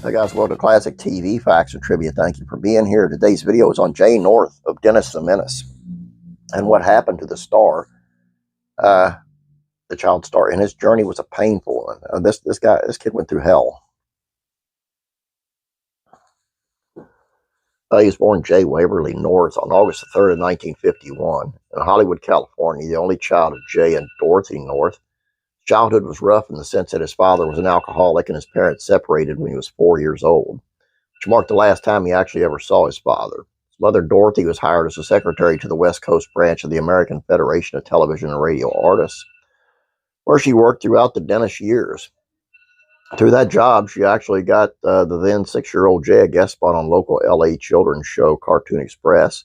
Hey guys, welcome to Classic TV Facts and Trivia. Thank you for being here. Today's video is on Jay North of Dennis the Menace and what happened to the star, the child star. And his journey was a painful one. This kid went through hell. He was born Jay Waverly North on August the 3rd of 1951 in Hollywood, California, the only child of Jay and Dorothy North. Childhood was rough in the sense that his father was an alcoholic and his parents separated when he was 4 years old, which marked the last time he actually ever saw his father. His mother, Dorothy, was hired as a secretary to the West Coast branch of the American Federation of Television and Radio Artists, where she worked throughout the Dennis years. Through that job, she actually got the then 6-year-old Jay a guest spot on local LA children's show Cartoon Express.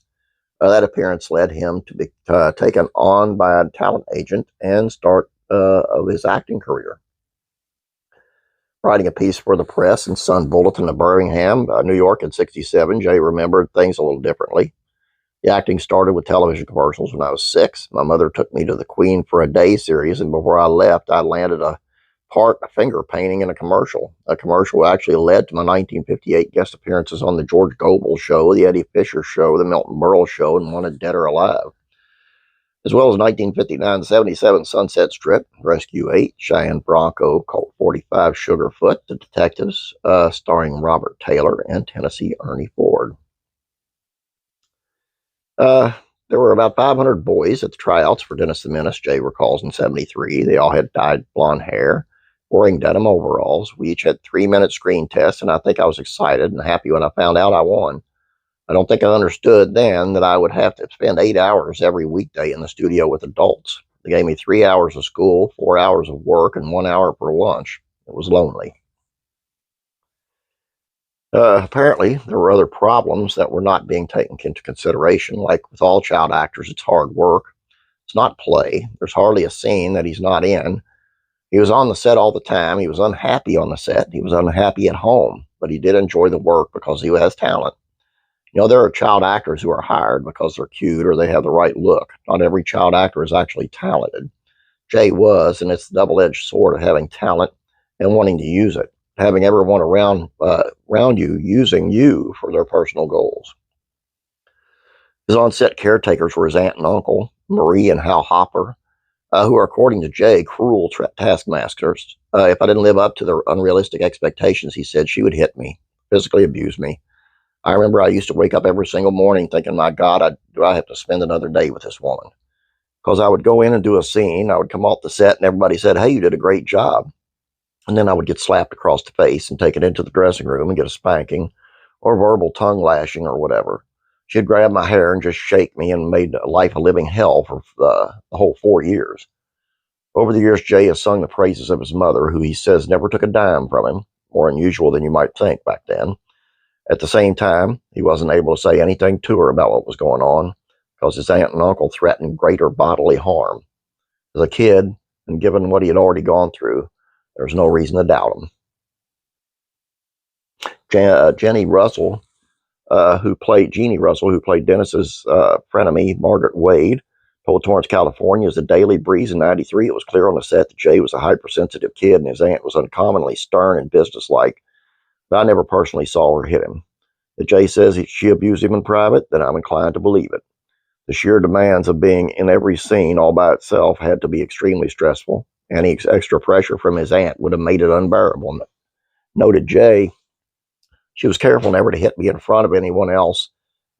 That appearance led him to be taken on by a talent agent and start of his acting career. Writing a piece for the press and Sun Bulletin of Birmingham, New York in '67, Jay remembered things a little differently. The acting started with television commercials when I was 6. My mother took me to the Queen for a Day series, and before I left, I landed a part of finger painting in a commercial. A commercial actually led to my 1958 guest appearances on the George Gobel Show, the Eddie Fisher Show, the Milton Berle Show, and Wanted Dead or Alive, as well as 1959-77 Sunset Strip, Rescue 8, Cheyenne Bronco, Colt 45, Sugarfoot, The Detectives, starring Robert Taylor and Tennessee Ernie Ford. There were about 500 boys at the tryouts for Dennis the Menace, Jay recalls, in '73. They all had dyed blonde hair, wearing denim overalls. We each had 3-minute screen tests, and I think I was excited and happy when I found out I won. I don't think I understood then that I would have to spend 8 hours every weekday in the studio with adults. They gave me 3 hours of school, 4 hours of work, and 1 hour for lunch. It was lonely. Apparently, there were other problems that were not being taken into consideration. Like with all child actors, it's hard work. It's not play. There's hardly a scene that he's not in. He was on the set all the time. He was unhappy on the set. He was unhappy at home, but he did enjoy the work because he has talent. You know, there are child actors who are hired because they're cute or they have the right look. Not every child actor is actually talented. Jay was, and it's the double-edged sword of having talent and wanting to use it. Having everyone around you using you for their personal goals. His on-set caretakers were his aunt and uncle, Marie and Hal Hopper, who are, according to Jay, cruel taskmasters. If I didn't live up to their unrealistic expectations, he said, she would hit me, physically abuse me. I remember I used to wake up every single morning thinking, my God, do I have to spend another day with this woman? Because I would go in and do a scene, I would come off the set and everybody said, hey, you did a great job. And then I would get slapped across the face and taken into the dressing room and get a spanking or verbal tongue lashing or whatever. She'd grab my hair and just shake me and made life a living hell for the whole 4 years. Over the years, Jay has sung the praises of his mother, who he says never took a dime from him, more unusual than you might think back then. At the same time, he wasn't able to say anything to her about what was going on because his aunt and uncle threatened greater bodily harm. As a kid, and given what he had already gone through, there's no reason to doubt him. Jeannie Russell, who played Dennis's frenemy, Margaret Wade, told Torrance, California, as the Daily Breeze in '93, it was clear on the set that Jay was a hypersensitive kid and his aunt was uncommonly stern and businesslike, but I never personally saw her hit him. If Jay says she abused him in private, then I'm inclined to believe it. The sheer demands of being in every scene all by itself had to be extremely stressful. Any extra pressure from his aunt would have made it unbearable. Noted Jay, she was careful never to hit me in front of anyone else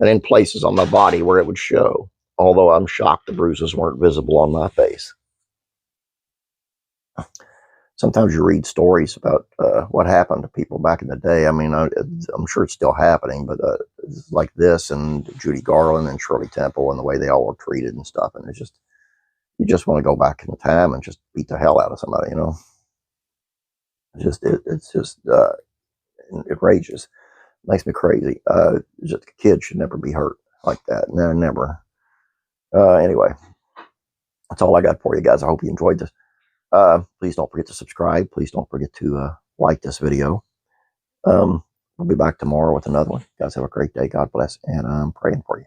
and in places on my body where it would show, although I'm shocked the bruises weren't visible on my face. Sometimes you read stories about what happened to people back in the day. I mean, I'm sure it's still happening, but it's like this and Judy Garland and Shirley Temple and the way they all were treated and stuff. And it's just, you just want to go back in time and just beat the hell out of somebody, you know. It's just outrageous. It makes me crazy. Just a kid should never be hurt like that. No, never. Anyway, that's all I got for you guys. I hope you enjoyed this. Please don't forget to subscribe. Please don't forget to like this video. We'll be back tomorrow with another one. You guys have a great day. God bless, and I'm praying for you.